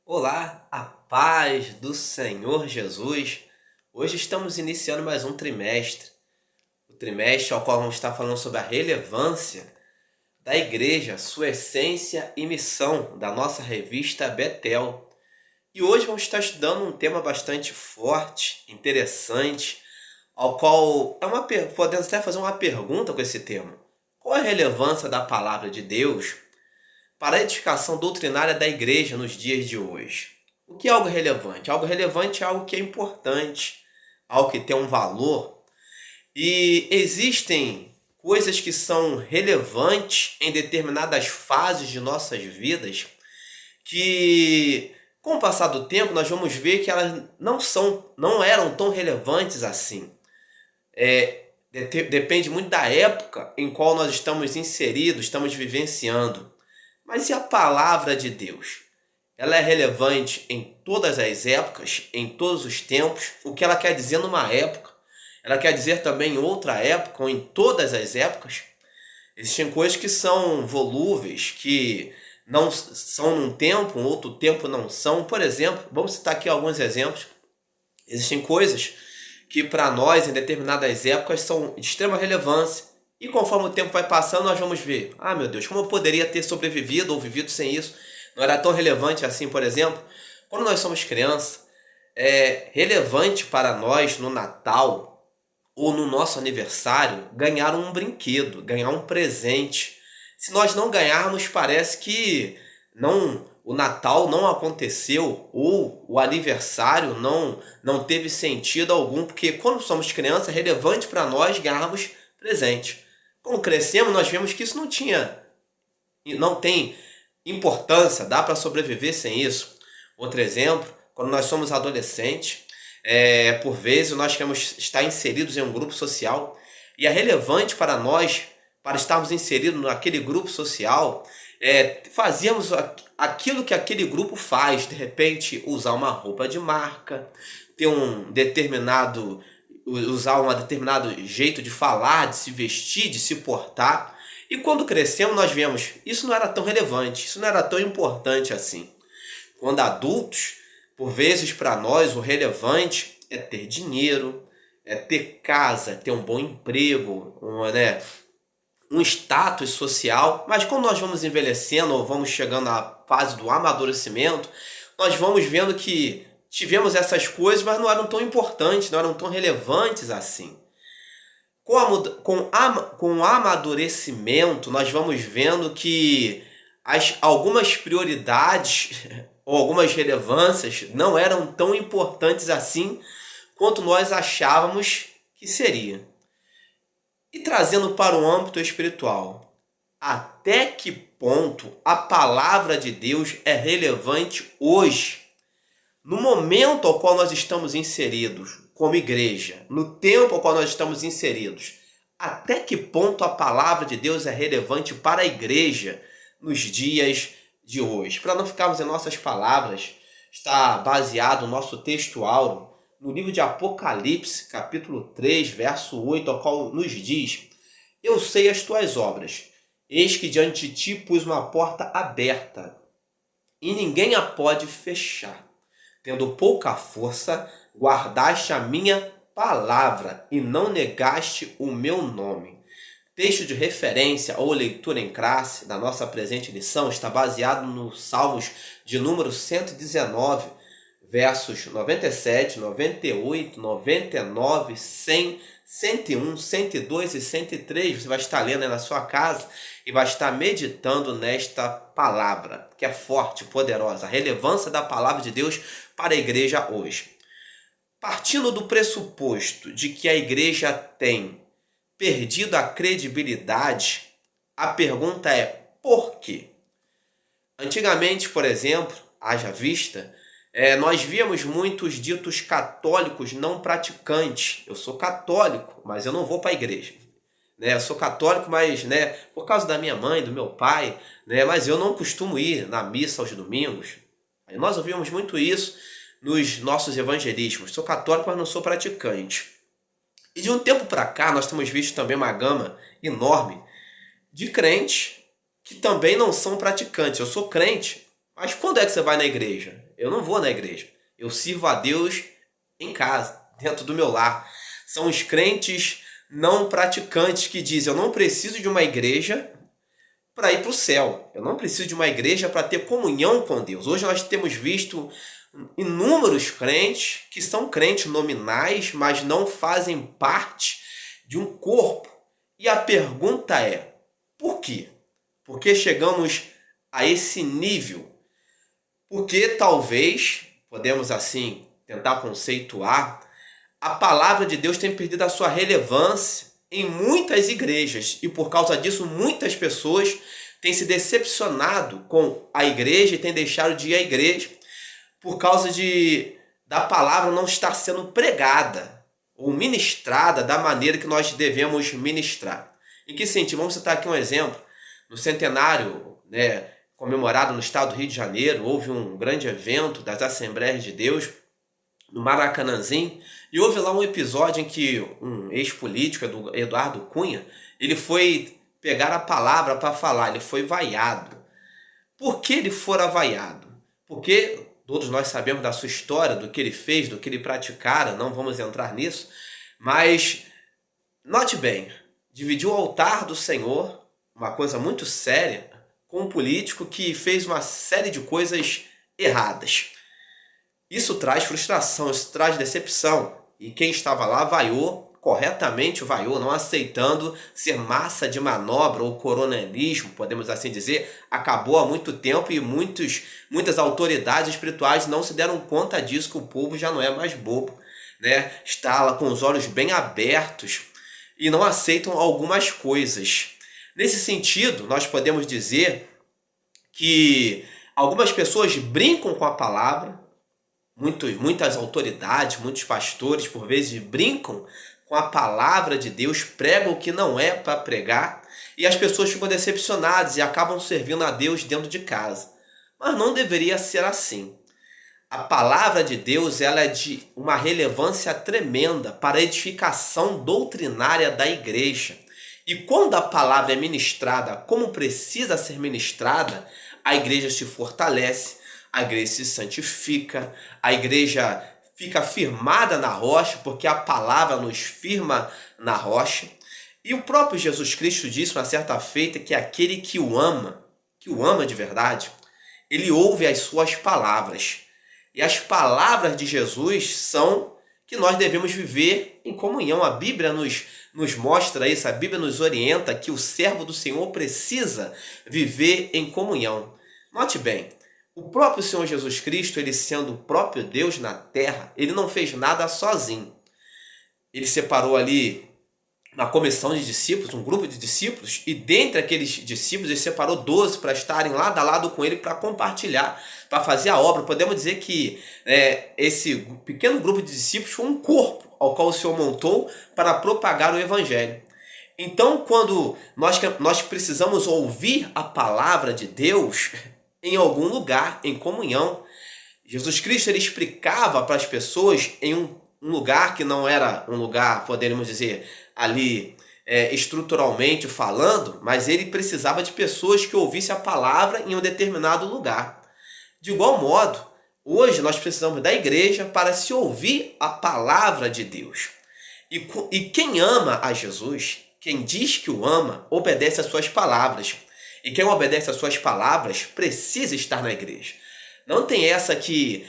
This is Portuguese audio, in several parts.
Olá, a paz do Senhor Jesus. Hoje estamos iniciando mais um trimestre. O trimestre ao qual vamos estar falando sobre a relevância da igreja, sua essência e missão da nossa revista Betel. E hoje vamos estar estudando um tema bastante forte, interessante, ao qual podemos até fazer uma pergunta com esse tema. Qual a relevância da palavra de Deus para a edificação doutrinária da igreja nos dias de hoje? O que é algo relevante? Algo relevante é algo que é importante, algo que tem um valor. E existem coisas que são relevantes em determinadas fases de nossas vidas que, com o passar do tempo, nós vamos ver que elas não eram tão relevantes assim. Depende muito da época em qual nós estamos inseridos, estamos vivenciando. Mas e a palavra de Deus? Ela é relevante em todas as épocas, em todos os tempos. O que ela quer dizer numa época, ela quer dizer também em outra época ou em todas as épocas. Existem coisas que são volúveis, que não são num tempo, um outro tempo não são. Por exemplo, vamos citar aqui alguns exemplos. Existem coisas que para nós, em determinadas épocas, são de extrema relevância. E conforme o tempo vai passando, nós vamos ver, meu Deus, como eu poderia ter sobrevivido ou vivido sem isso? Não era tão relevante assim, por exemplo. Quando nós somos crianças, é relevante para nós no Natal ou no nosso aniversário ganhar um brinquedo, ganhar um presente. Se nós não ganharmos, parece que o Natal não aconteceu ou o aniversário não teve sentido algum, porque quando somos crianças é relevante para nós ganharmos presente. Quando crescemos, nós vemos que isso não tem importância, dá para sobreviver sem isso. Outro exemplo, quando nós somos adolescentes, por vezes nós queremos estar inseridos em um grupo social e é relevante para nós, para estarmos inseridos naquele grupo social, fazermos aquilo que aquele grupo faz, de repente usar uma roupa de marca, ter usar um determinado jeito de falar, de se vestir, de se portar. E quando crescemos nós vemos, isso não era tão relevante, isso não era tão importante assim. Quando adultos, por vezes para nós o relevante é ter dinheiro, é ter casa, ter um bom emprego, um status social. Mas quando nós vamos envelhecendo ou vamos chegando à fase do amadurecimento, nós vamos vendo que tivemos essas coisas, mas não eram tão importantes, não eram tão relevantes assim. Com o amadurecimento, nós vamos vendo que algumas prioridades ou algumas relevâncias não eram tão importantes assim quanto nós achávamos que seria. E trazendo para o âmbito espiritual, até que ponto a palavra de Deus é relevante hoje? No momento ao qual nós estamos inseridos como igreja, no tempo ao qual nós estamos inseridos, até que ponto a palavra de Deus é relevante para a igreja nos dias de hoje? Para não ficarmos em nossas palavras, está baseado o nosso texto áureo no livro de Apocalipse, capítulo 3, verso 8, ao qual nos diz: Eu sei as tuas obras, eis que diante de ti pus uma porta aberta, e ninguém a pode fechar. Tendo pouca força, guardaste a minha palavra e não negaste o meu nome. Texto de referência ou leitura em classe da nossa presente lição está baseado nos Salmos de número 119, versos 97, 98, 99, 100, 101, 102 e 103. Você vai estar lendo aí na sua casa e vai estar meditando nesta palavra, que é forte, poderosa, a relevância da palavra de Deus para a igreja hoje. Partindo do pressuposto de que a igreja tem perdido a credibilidade, a pergunta é por quê? Antigamente, por exemplo, haja vista, nós víamos muitos ditos católicos não praticantes. Eu sou católico, mas eu não vou para a igreja. Eu sou católico, mas por causa da minha mãe, do meu pai, mas eu não costumo ir na missa aos domingos. Nós ouvimos muito isso nos nossos evangelismos. Sou católico, mas não sou praticante. E de um tempo para cá, nós temos visto também uma gama enorme de crentes que também não são praticantes. Eu sou crente, mas quando é que você vai na igreja? Eu não vou na igreja. Eu sirvo a Deus em casa, dentro do meu lar. São os crentes não praticantes que dizem: eu não preciso de uma igreja para ir para o céu. Eu não preciso de uma igreja para ter comunhão com Deus. Hoje nós temos visto inúmeros crentes que são crentes nominais, mas não fazem parte de um corpo. E a pergunta é: por quê? Por que chegamos a esse nível? Porque talvez, podemos assim tentar conceituar, a palavra de Deus tem perdido a sua relevância em muitas igrejas e por causa disso muitas pessoas têm se decepcionado com a igreja e têm deixado de ir à igreja por causa da palavra não estar sendo pregada ou ministrada da maneira que nós devemos ministrar. Em que sentido? Vamos citar aqui um exemplo. No centenário, comemorado no estado do Rio de Janeiro, houve um grande evento das Assembleias de Deus no Maracanãzinho, e houve lá um episódio em que um ex-político, Eduardo Cunha, ele foi pegar a palavra para falar, ele foi vaiado. Por que ele fora vaiado? Porque todos nós sabemos da sua história, do que ele fez, do que ele praticara, não vamos entrar nisso, mas note bem, dividiu o altar do Senhor, uma coisa muito séria, com um político que fez uma série de coisas erradas. Isso traz frustração, isso traz decepção. E quem estava lá vaiou, corretamente vaiou, não aceitando ser massa de manobra ou coronelismo, podemos assim dizer, acabou há muito tempo e muitas autoridades espirituais não se deram conta disso, que o povo já não é mais bobo, né? Está lá com os olhos bem abertos e não aceitam algumas coisas. Nesse sentido, nós podemos dizer que algumas pessoas brincam com a palavra, muitas autoridades, muitos pastores, por vezes, brincam com a palavra de Deus, pregam o que não é para pregar, e as pessoas ficam decepcionadas e acabam servindo a Deus dentro de casa. Mas não deveria ser assim. A palavra de Deus, ela é de uma relevância tremenda para a edificação doutrinária da igreja. E quando a palavra é ministrada como precisa ser ministrada, a igreja se fortalece, a igreja se santifica, a igreja fica firmada na rocha, porque a palavra nos firma na rocha. E o próprio Jesus Cristo disse uma certa feita que aquele que o ama de verdade, ele ouve as suas palavras. E as palavras de Jesus são que nós devemos viver em comunhão. A Bíblia nos mostra isso, a Bíblia nos orienta que o servo do Senhor precisa viver em comunhão. Note bem, o próprio Senhor Jesus Cristo, ele sendo o próprio Deus na terra, ele não fez nada sozinho. Ele separou ali uma comissão de discípulos, um grupo de discípulos, e dentre aqueles discípulos ele separou 12 para estarem lado a lado com ele, para compartilhar, para fazer a obra. Podemos dizer que esse pequeno grupo de discípulos foi um corpo ao qual o Senhor montou para propagar o Evangelho. Então, quando nós precisamos ouvir a palavra de Deus em algum lugar, em comunhão, Jesus Cristo ele explicava para as pessoas em um lugar que não era um lugar, poderíamos dizer, ali estruturalmente falando, mas ele precisava de pessoas que ouvissem a palavra em um determinado lugar. De igual modo, hoje nós precisamos da igreja para se ouvir a palavra de Deus. E quem ama a Jesus, quem diz que o ama, obedece às suas palavras. E quem obedece às suas palavras precisa estar na igreja. Não tem essa que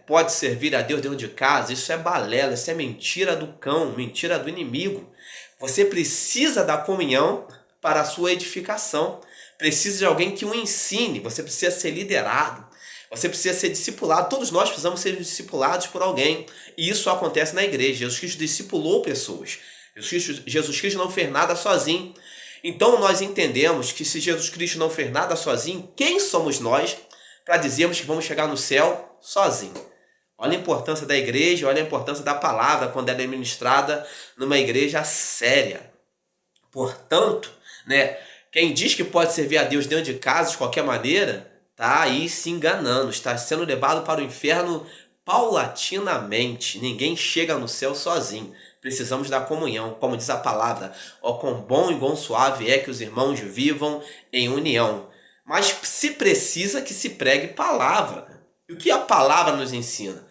pode servir a Deus dentro de casa. Isso é balela, isso é mentira do cão, mentira do inimigo. Você precisa da comunhão para a sua edificação. Precisa de alguém que o ensine. Você precisa ser liderado. Você precisa ser discipulado. Todos nós precisamos ser discipulados por alguém. E isso acontece na igreja. Jesus Cristo discipulou pessoas. Jesus Cristo não fez nada sozinho. Então nós entendemos que se Jesus Cristo não fez nada sozinho, quem somos nós para dizermos que vamos chegar no céu sozinho? Olha a importância da igreja, olha a importância da palavra quando ela é ministrada numa igreja séria. Portanto, quem diz que pode servir a Deus dentro de casa de qualquer maneira, está aí se enganando, está sendo levado para o inferno paulatinamente. Ninguém chega no céu sozinho. Precisamos da comunhão, como diz a palavra. Ó, quão bom e quão suave é que os irmãos vivam em união. Mas se precisa que se pregue palavra. E E o que a palavra nos ensina?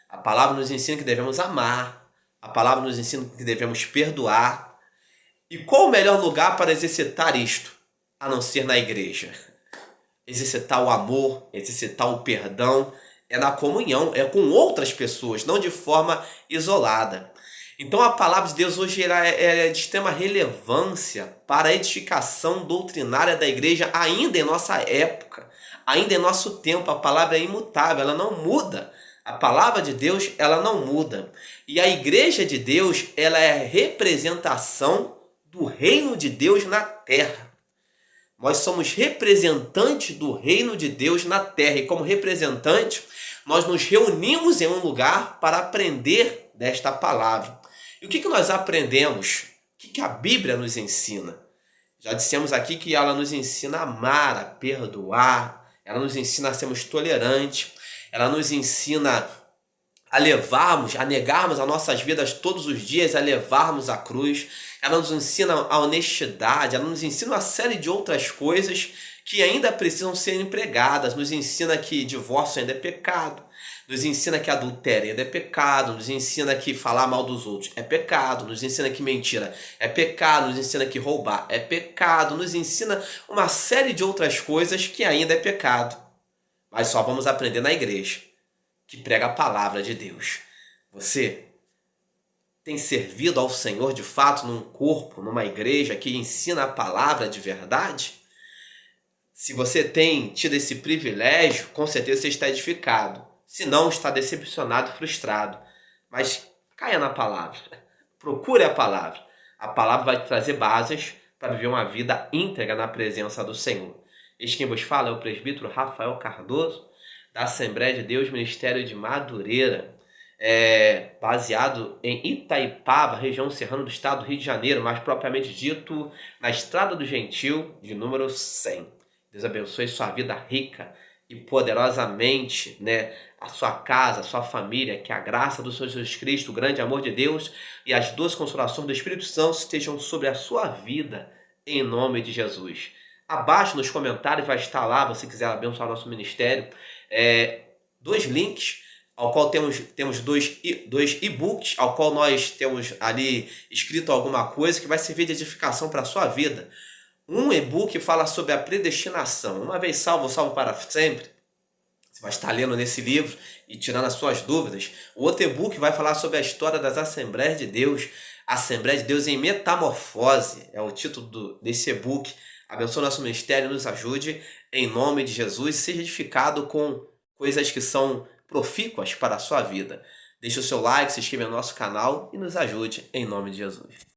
A palavra nos ensina que devemos amar, a palavra nos ensina que devemos perdoar. E qual o melhor lugar para exercitar isto, a não ser na igreja? Exercitar o amor, exercitar o perdão, é na comunhão, é com outras pessoas, não de forma isolada. Então a palavra de Deus hoje é de extrema relevância para a edificação doutrinária da igreja, ainda em nossa época, ainda em nosso tempo. A palavra é imutável, ela não muda. A palavra de Deus, ela não muda. E a igreja de Deus, ela é a representação do reino de Deus na terra. Nós somos representantes do reino de Deus na terra. E como representante, nós nos reunimos em um lugar para aprender desta palavra. E o que nós aprendemos? O que a Bíblia nos ensina? Já dissemos aqui que ela nos ensina a amar, a perdoar, ela nos ensina a sermos tolerantes, ela nos ensina a levarmos, a negarmos as nossas vidas todos os dias, a levarmos a cruz. Ela nos ensina a honestidade, ela nos ensina uma série de outras coisas que ainda precisam ser empregadas. Nos ensina que divórcio ainda é pecado, nos ensina que adultério ainda é pecado, nos ensina que falar mal dos outros é pecado, nos ensina que mentira é pecado, nos ensina que roubar é pecado, nos ensina uma série de outras coisas que ainda é pecado. Mas só vamos aprender na igreja, que prega a palavra de Deus. Você tem servido ao Senhor de fato num corpo, numa igreja que ensina a palavra de verdade? Se você tem tido esse privilégio, com certeza você está edificado. Se não, está decepcionado e frustrado. Mas caia na palavra. Procure a palavra. A palavra vai te trazer bases para viver uma vida íntegra na presença do Senhor. Este quem vos fala é o presbítero Rafael Cardoso, da Assembleia de Deus, Ministério de Madureira, baseado em Itaipava, região serrana do estado do Rio de Janeiro, mais propriamente dito, na Estrada do Gentil, de número 100. Deus abençoe sua vida rica e poderosamente, a sua casa, a sua família, que a graça do Senhor Jesus Cristo, o grande amor de Deus e as duas consolações do Espírito Santo estejam sobre a sua vida, em nome de Jesus. Abaixo nos comentários vai estar lá, se quiser abençoar nosso ministério, 2 links, ao qual temos dois e-books, ao qual nós temos ali escrito alguma coisa que vai servir de edificação para a sua vida. Um e-book fala sobre a predestinação. Uma vez salvo, salvo para sempre. Você vai estar lendo nesse livro e tirando as suas dúvidas. O outro e-book vai falar sobre a história das Assembleias de Deus. Assembleia de Deus em Metamorfose. É o título desse e-book. Abençoe nosso ministério, nos ajude. Em nome de Jesus, seja edificado com coisas que são profícuas para a sua vida. Deixe o seu like, se inscreva no nosso canal e nos ajude. Em nome de Jesus.